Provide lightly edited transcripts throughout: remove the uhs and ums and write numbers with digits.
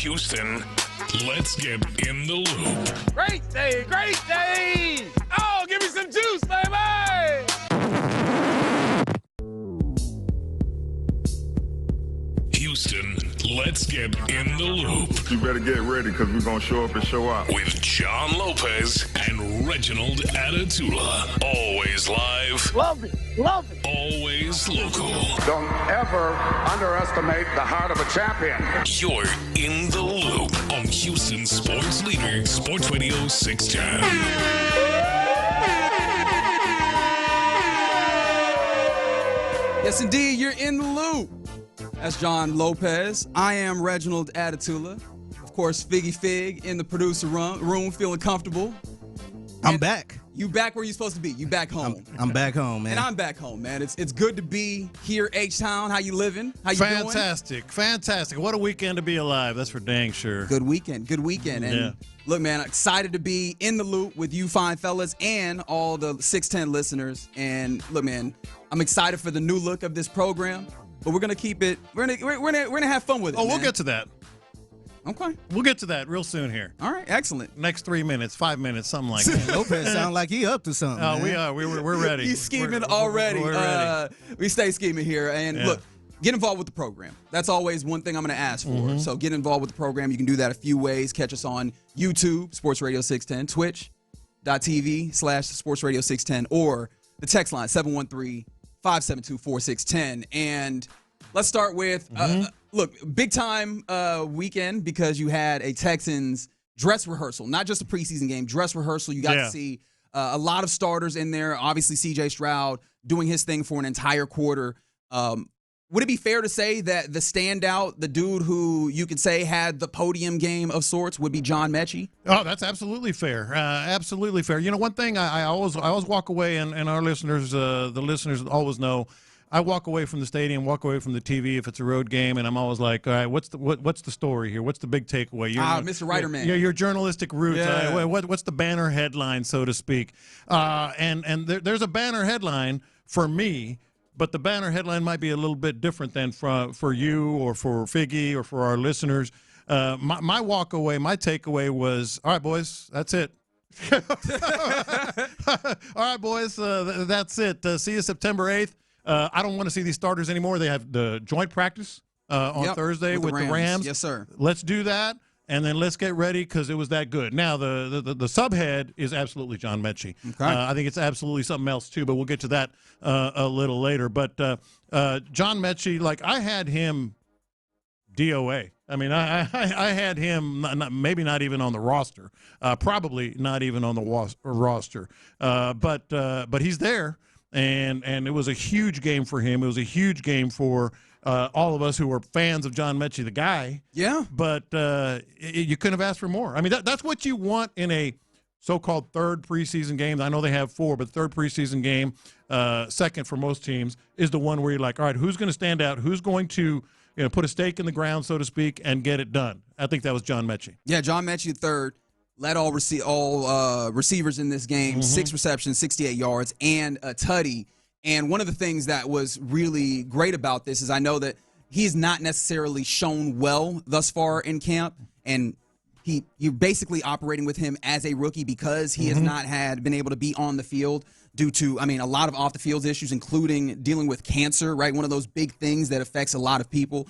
Houston, let's get in the loop. Great day, great day! Oh, give me some juice, baby! Houston, let's get in the loop. You better get ready because we're going to show up and show out. With John Lopez and Reginald Adetula. Always live. Love it, love it. Always local. Don't ever underestimate the heart of a champion. You're in the loop on Houston Sports Leader, Sports Radio 610. Yes, indeed, you're in the loop. That's John Lopez. I am Reginald Adetula. Of course, Figgy Fig in the producer room feeling comfortable. I'm back. You back where you're supposed to be. You back home. I'm back home, man. And I'm back home, man. It's good to be here, H-Town. How you living? How you doing? Fantastic. What a weekend to be alive. That's for dang sure. Good weekend. And look, man, excited to be in the loop with you fine fellas and all the 610 listeners. And look, man, I'm excited for the new look of this program. But we're gonna keep it. We're gonna have fun with it. Oh, we'll man. get to that. Okay. We'll get to that real soon here. All right. Excellent. Next 3 minutes, 5 minutes, something like that. Lopez sound like he up to something. Oh, man. we are. We're ready. He's scheming already. We're ready. We stay scheming here. And look, get involved with the program. That's always one thing I'm going to ask for. Mm-hmm. So get involved with the program. You can do that a few ways. Catch us on YouTube, Sports Radio 610, twitch.tv/Sports Radio 610, or the text line 713-572-4610. And let's start with, look, big time weekend because you had a Texans dress rehearsal, not just a preseason game, dress rehearsal. You got to see a lot of starters in there. Obviously, C.J. Stroud doing his thing for an entire quarter. Would it be fair to say that the standout, the dude who you could say had the podium game of sorts, would be John Mechie? Oh, that's absolutely fair. Absolutely fair. You know, one thing I always walk away, and our listeners, the listeners always know, I walk away from the stadium, walk away from the TV if it's a road game, and I'm always like, all right, what's the story here? What's the big takeaway? Mr. Writer Man. Your journalistic roots. Yeah. What's the banner headline, so to speak? And there's a banner headline for me, but the banner headline might be a little bit different than for you or for Figgy or for our listeners. My walk away, my takeaway was, all right, boys, that's it. All right, boys, that's it. See you September 8th. I don't want to see these starters anymore. They have the joint practice on Thursday with the Rams. Yes, sir. Let's do that, and then let's get ready because it was that good. Now, the subhead is absolutely John Mechie. Okay. I think it's absolutely something else, too, but we'll get to that a little later. But John Mechie, like, I had him DOA. I mean, I had him maybe not even on the roster, probably not even on the roster, but he's there. And it was a huge game for him. It was a huge game for all of us who were fans of John Mechie, the guy. Yeah. But you couldn't have asked for more. I mean, that's what you want in a so-called third preseason game. I know they have four, but third preseason game, second for most teams, is the one where you're like, all right, who's going to stand out? Who's going to put a stake in the ground, so to speak, and get it done? I think that was John Mechie. Yeah, John Mechie third. Led all receivers in this game, 6 receptions, 68 yards, and a tutty. And one of the things that was really great about this is I know that he's not necessarily shown well thus far in camp, and you're basically operating with him as a rookie because he has not been able to be on the field due to, a lot of off-the-field issues, including dealing with cancer, right? One of those big things that affects a lot of people.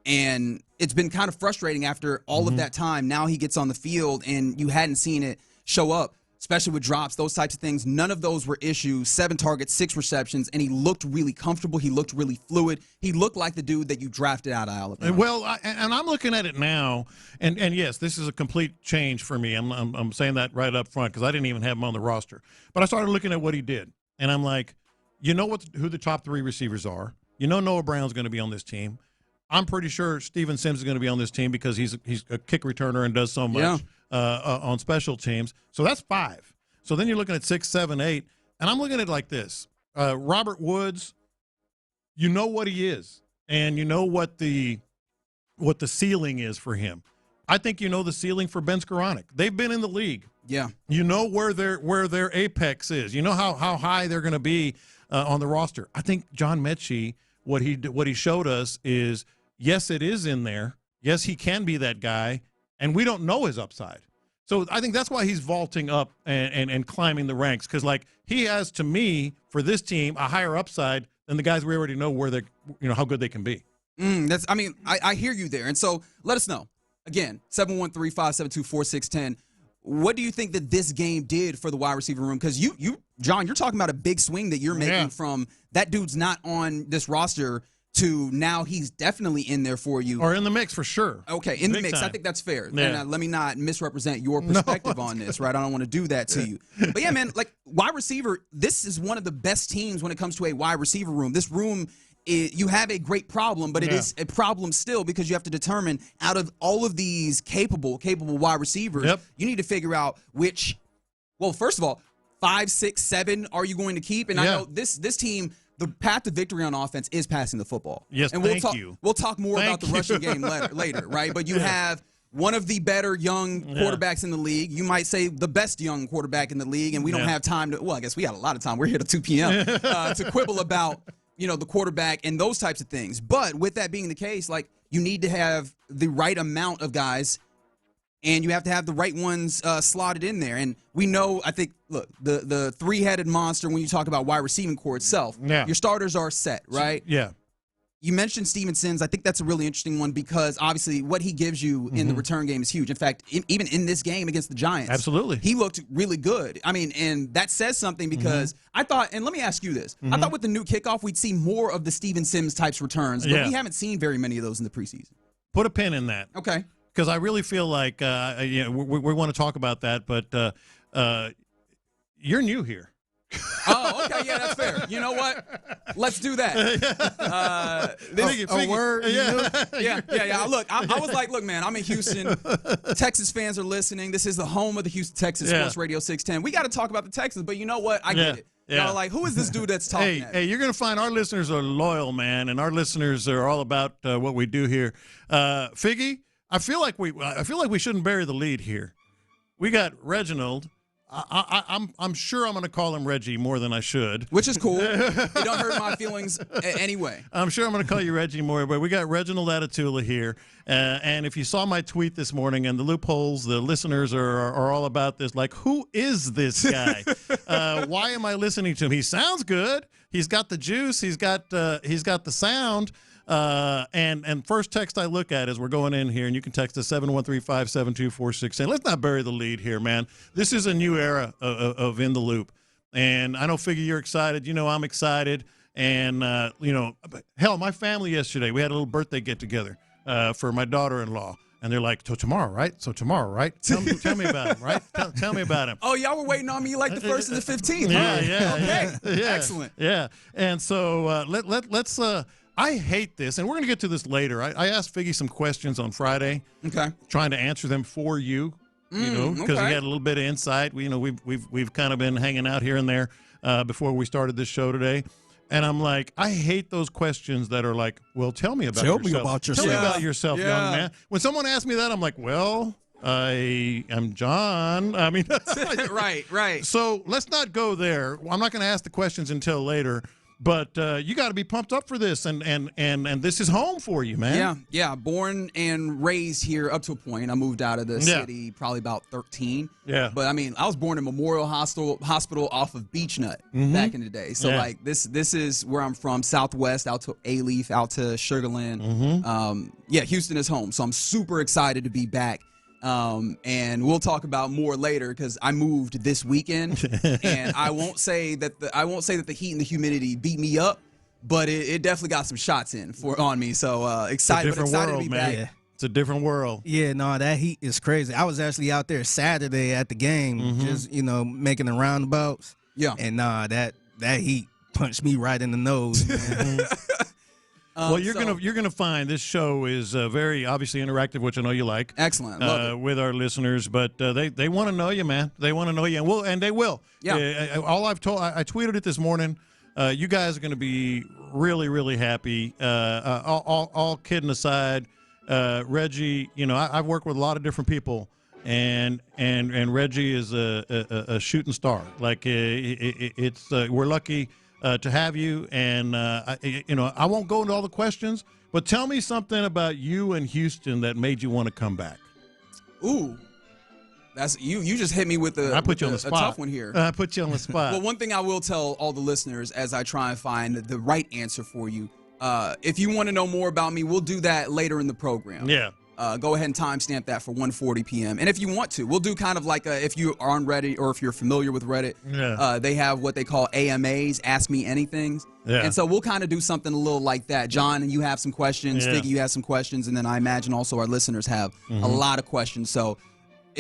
And it's been kind of frustrating after all of that time. Now he gets on the field, and you hadn't seen it show up, especially with drops, those types of things. None of those were issues. 7 targets, 6 receptions, and he looked really comfortable. He looked really fluid. He looked like the dude that you drafted out of Alabama. Well, and I'm looking at it now, and yes, this is a complete change for me. I'm saying that right up front because I didn't even have him on the roster. But I started looking at what he did, and I'm like, you know who the top 3 receivers are. You know Noah Brown's going to be on this team. I'm pretty sure Steven Sims is going to be on this team because he's a kick returner and does so much on special teams. So that's 5. So then you're looking at 6, 7, 8, and I'm looking at it like this. Robert Woods, you know what he is, and you know what the ceiling is for him. I think you know the ceiling for Ben Skoranek. They've been in the league. Yeah. You know where their apex is. You know how high they're going to be on the roster. I think John Mechie, what he showed us is, yes, it is in there. Yes, he can be that guy, and we don't know his upside. So I think that's why he's vaulting up and climbing the ranks, because, like, he has, to me, for this team, a higher upside than the guys we already know where they, how good they can be. I hear you there. And so let us know. Again, 713-572-4610. What do you think that this game did for the wide receiver room? Because John, you're talking about a big swing that you're making from that dude's not on this roster to now he's definitely in there for you. Or in the mix for sure. Okay, in the Big mix. time. I think that's fair. Yeah. And let me not misrepresent your perspective on this, right? I don't want to do that to you. But yeah, man, like wide receiver, this is one of the best teams when it comes to a wide receiver room. This room, you have a great problem, but it is a problem still because you have to determine out of all of these capable wide receivers, you need to figure out which, well, first of all, 5, 6, 7 are you going to keep? And I know this team, the path to victory on offense is passing the football. Yes, and thank you. We'll talk more about the rushing game later, right? But you have one of the better young quarterbacks in the league. You might say the best young quarterback in the league, and we don't have time to, well, I guess we got a lot of time. We're here till 2 p.m. To quibble about, the quarterback and those types of things. But with that being the case, like, you need to have the right amount of guys, and you have to have the right ones slotted in there. And we know, I think, look, the three-headed monster, when you talk about wide receiving core itself, your starters are set, right? Yeah. You mentioned Steven Sims. I think that's a really interesting one because, obviously, what he gives you in the return game is huge. In fact, even in this game against the Giants, absolutely, he looked really good. I mean, and that says something because I thought, and let me ask you this, I thought with the new kickoff, we'd see more of the Steven Sims types returns, but we haven't seen very many of those in the preseason. Put a pin in that. Okay. Because I really feel like we want to talk about that, but you're new here. Oh, okay, yeah, that's fair. You know what? Let's do that. A word. Yeah. Look, I was like, look, man, I'm in Houston. Texas fans are listening. This is the home of the Houston Texans Sports Radio 610. We got to talk about the Texans, but you know what? I get it. Like, who is this dude that's talking? Hey, you're gonna find our listeners are loyal, man, and our listeners are all about what we do here. Figgy, I feel like we shouldn't bury the lead here. We got Reginald. I'm sure I'm going to call him Reggie more than I should. Which is cool. It don't hurt my feelings anyway. I'm sure I'm going to call you Reggie more, but we got Reginald Adetula here. And if you saw my tweet this morning and the loopholes, the listeners are all about this. Like, who is this guy? Why am I listening to him? He sounds good. He's got the juice. He's got the sound. And first text I look at as we're going in here, and you can text us 713-572-4610. Let's not bury the lead here, man. This is a new era of In the Loop. And I know, Figgy, you're excited. I'm excited. And, hell, my family yesterday, we had a little birthday get-together for my daughter-in-law. And they're like, tomorrow, right? So tomorrow, right? Tell me about him, right? Tell me about him. Oh, y'all were waiting on me like the 1st and the 15th. Yeah. Okay. Excellent. Yeah. And so let's I hate this, and we're going to get to this later. I asked Figgy some questions on Friday, trying to answer them for you, because we had a little bit of insight. We've kind of been hanging out here and there before we started this show today, and I'm like, I hate those questions that are like, well, tell me about yourself. Tell me about yourself, young man. When someone asks me that, I'm like, well, I am John. I mean, right. So let's not go there. I'm not going to ask the questions until later. But you got to be pumped up for this, and this is home for you, man. Yeah. Born and raised here up to a point. I moved out of the city probably about 13. Yeah. But I mean, I was born in Memorial Hospital off of Beach Nut back in the day. So like this is where I'm from, Southwest, out to A-Leaf, out to Sugar Land. Houston is home. So I'm super excited to be back. And we'll talk about more later because I moved this weekend, and I won't say that the heat and the humidity beat me up, but it definitely got some shots on me. So excited to be back. Yeah. It's a different world. Yeah, no, that heat is crazy. I was actually out there Saturday at the game, just making the roundabouts. Yeah, and that heat punched me right in the nose. Man. Well, you're gonna find this show is very obviously interactive, which I know you like. Excellent, love it. With our listeners, but they want to know you, man. They want to know you, and they will. Yeah. I tweeted it this morning. You guys are going to be really, really happy. All kidding aside, Reggie, I've worked with a lot of different people, and Reggie is a shooting star. Like it's we're lucky. to have you. And, I won't go into all the questions, but tell me something about you and Houston that made you want to come back. Ooh. That's you just hit me with I put you on the a spot. tough one here. I put you on the spot. Well, one thing I will tell all the listeners as I try and find the right answer for you, if you want to know more about me, we'll do that later in the program. Yeah. Go ahead and timestamp that for 1:40 p.m. And if you want to, we'll do kind of like if you are on Reddit or if you're familiar with Reddit, they have what they call AMAs, Ask Me Anythings. Yeah. And so we'll kind of do something a little like that. John, and you have some questions. Yeah. Figgy, you have some questions. And then I imagine also our listeners have a lot of questions. So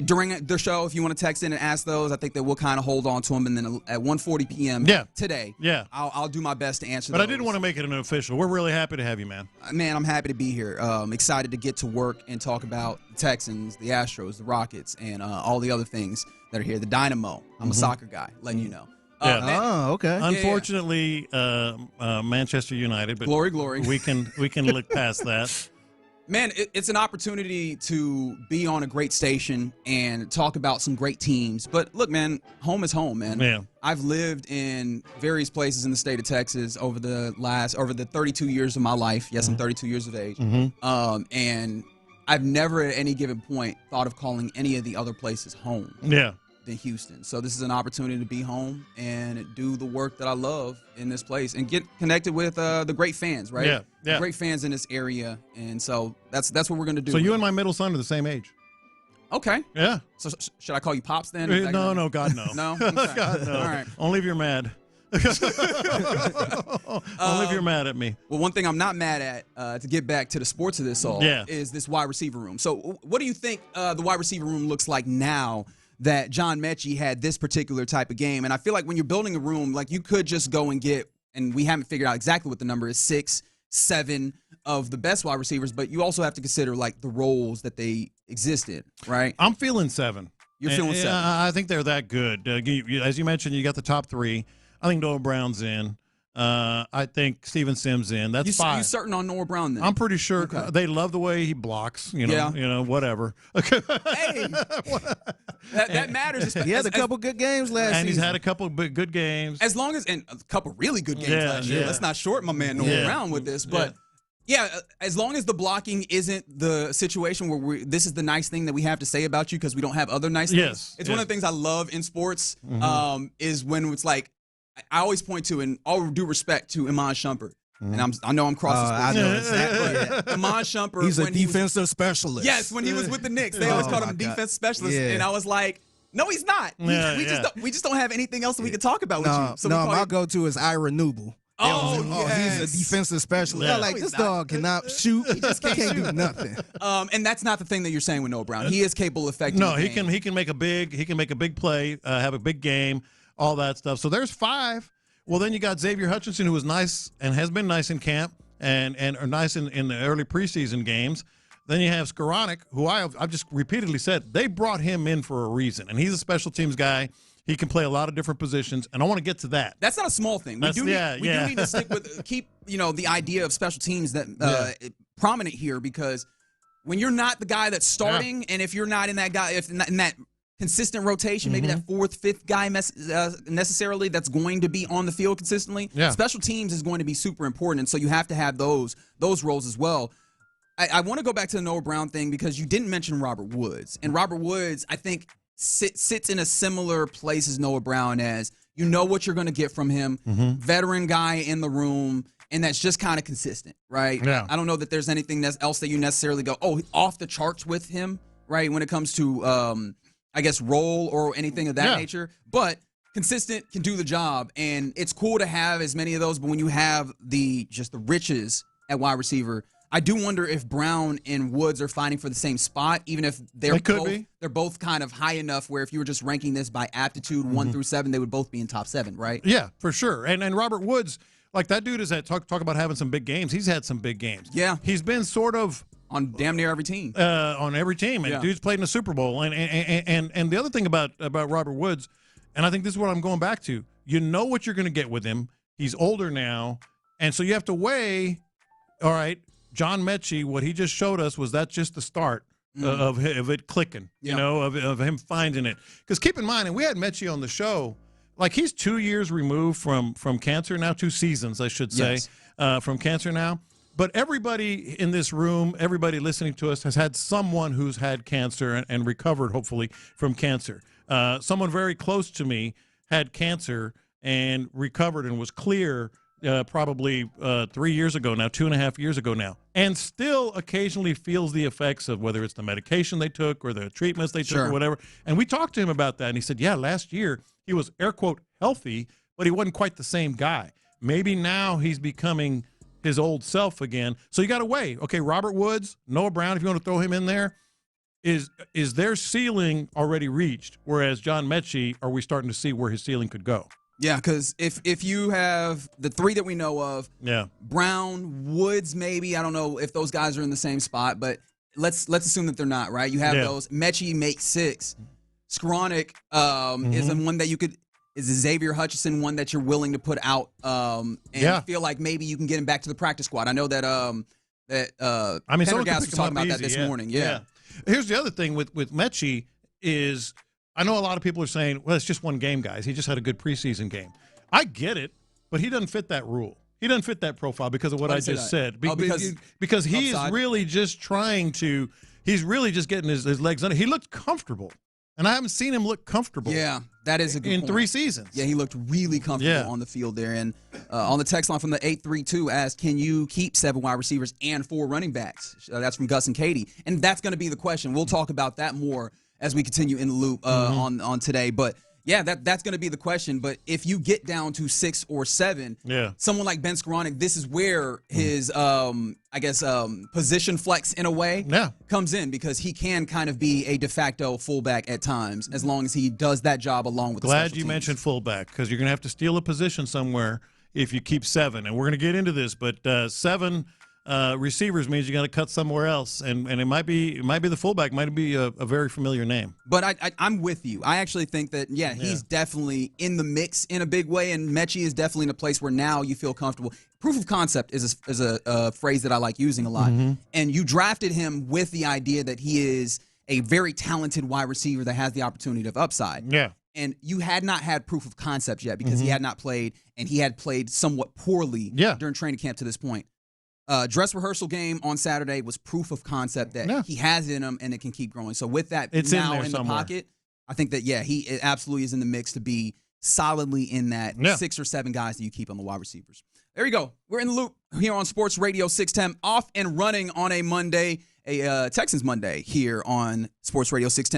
during the show, if you want to text in and ask those, I think that we'll kind of hold on to them. And then at 1:40 p.m. today, I'll do my best to answer But those. I didn't want to make it an official. We're really happy to have you, man. Man, I'm happy to be here. Excited to get to work and talk about the Texans, the Astros, the Rockets, and all the other things that are here. The Dynamo. I'm a soccer guy, letting you know. Yeah. Okay. Unfortunately, Manchester United, but Glory. we can look past that. Man, it's an opportunity to be on a great station and talk about some great teams. But look, man, home is home, man. Yeah. I've lived in various places in the state of Texas over the 32 years of my life. Yes, I'm 32 years of age. And I've never at any given point thought of calling any of the other places home. Yeah. Than Houston. So this is an opportunity to be home and do the work that I love in this place and get connected with the great fans, right? Yeah. The great fans in this area. And so that's what we're going to do. So you and my middle son are the same age. Okay. Yeah. So should I call you Pops then? No, God, no. No? Okay. God, no. All right. Only if you're mad. Only if you're mad at me. Well, one thing I'm not mad at, to get back to the sports of this all, is this wide receiver room. So what do you think the wide receiver room looks like now that John Mechie had this particular type of game? And I feel like when you're building a room, like you could just go and get, and we haven't figured out exactly what the number is, 6, 7 of the best wide receivers, but you also have to consider like the roles that they exist in, right? I'm feeling 7. You're feeling 7. I think they're that good. As you mentioned, you got the top 3. I think Noah Brown's in. I think Steven Sims in. That's 5. You certain on Noah Brown then? I'm pretty sure Okay. they love the way he blocks. You know, whatever. Hey, that matters. He had a couple good games last season. And he's had a couple of good games. As long as, and a couple really good games last year. Let's not short my man Noah Brown with this, but as long as the blocking isn't the situation where this is the nice thing that we have to say about you because we don't have other nice things. It's one of the things I love in sports is when it's like, I always point to, and all due respect to Iman Shumpert, and I know I'm crossing sports. I know exactly. Iman Shumpert. He's a defensive specialist. Yes, when he was with the Knicks, they always called him defense specialist, and I was like, no, he's not. We just don't have anything else that we can talk about with you. So my go-to is Ira Newble. Yes. He's a defensive specialist. Yeah. Like, this dog cannot shoot. He just can't do nothing. And that's not the thing that you're saying with Noah Brown. He is capable of affecting. No, the he game. can make a big play, have a big game, all that stuff. So there's 5. Well, then you got Xavier Hutchinson, who was nice and has been nice in camp and are nice in the early preseason games. Then you have Skoranek, who I've just repeatedly said they brought him in for a reason, and he's a special teams guy. He can play a lot of different positions, and I want to get to that. That's not a small thing. We do need to stick with keep the idea of special teams that prominent here, because when you're not the guy that's starting, and if you're not in that guy, if in that consistent rotation, maybe that 4th, 5th guy necessarily that's going to be on the field consistently. Special teams is going to be super important, and so you have to have those roles as well. I want to go back to the Noah Brown thing because you didn't mention Robert Woods, and Robert Woods, I think, sits in a similar place as Noah Brown, as you know what you're going to get from him, veteran guy in the room, and that's just kind of consistent, right? Yeah. I don't know that there's anything else that you necessarily go, off the charts with him, right, when it comes to I guess role or anything of that nature, but consistent, can do the job, and it's cool to have as many of those. But when you have the riches at wide receiver, I do wonder if Brown and Woods are fighting for the same spot, even if they're both kind of high enough where if you were just ranking this by aptitude 1 through 7, they would both be in top 7, right? Yeah, for sure. And Robert Woods, like that dude is talk about having some big games. He's had some big games. Yeah, he's been sort of on damn near every team. On every team, and dude's played in the Super Bowl. And the other thing about Robert Woods, and I think this is what I'm going back to. You know what you're going to get with him. He's older now, and so you have to weigh. All right, John Mechie, what he just showed us was that just the start of it clicking. You know, of him finding it. Because keep in mind, and we had Mechie on the show like he's 2 years removed from cancer now, 2 seasons, I should say, from cancer now. But everybody in this room, everybody listening to us has had someone who's had cancer and recovered, hopefully, from cancer. Someone very close to me had cancer and recovered and was clear probably 3 years ago now, 2.5 years ago now, and still occasionally feels the effects of whether it's the medication they took or the treatments they took or whatever. And we talked to him about that, and he said, yeah, last year he was, air quote, healthy, but he wasn't quite the same guy. Maybe now he's becoming his old self again. So you got to weigh. Okay, Robert Woods, Noah Brown, if you want to throw him in there, is their ceiling already reached? Whereas John Mechie, are we starting to see where his ceiling could go? Yeah, because if you have the 3 that we know of, Brown, Woods, maybe, I don't know if those guys are in the same spot, but let's assume that they're not, right? You have those. Mechie makes 6. Skowronek is the one that you could. Is Xavier Hutchinson one that you're willing to put out and feel like maybe you can get him back to the practice squad? I know that Pendergast was talking about that this morning. Yeah. Here's the other thing with Mechie is I know a lot of people are saying, well, it's just one game, guys. He just had a good preseason game. I get it, but he doesn't fit that rule. He doesn't fit that profile because of what I just said. Because he is really just he's really just getting his legs under. He looked comfortable. And I haven't seen him look comfortable. Yeah, that is a good point. 3 seasons. Yeah, he looked really comfortable on the field there. And on the text line from the 832 asked, can you keep 7 wide receivers and 4 running backs? That's from Gus and Katie. And that's going to be the question. We'll talk about that more as we continue in the loop on today. But, yeah, that's going to be the question. But if you get down to 6 or 7, someone like Ben Skowronek, this is where his, position flex in a way comes in, because he can kind of be a de facto fullback at times as long as he does that job along with the special teams. Mentioned fullback, because you're going to have to steal a position somewhere if you keep 7. And we're going to get into this, but 7 receivers means you got to cut somewhere else, and it might be the fullback, might be a very familiar name. But I'm with you. I actually think that he's definitely in the mix in a big way, and Mechie is definitely in a place where now you feel comfortable. Proof of concept is a phrase that I like using a lot, and you drafted him with the idea that he is a very talented wide receiver that has the opportunity of upside. Yeah. And you had not had proof of concept yet because he had not played, and he had played somewhat poorly during training camp to this point. Dress rehearsal game on Saturday was proof of concept that he has in him and it can keep growing. So with that now in the pocket, I think that, he absolutely is in the mix to be solidly in that 6 or 7 guys that you keep on the wide receivers. There you go. We're in the loop here on Sports Radio 610, off and running on a Monday, a Texans Monday here on Sports Radio 610.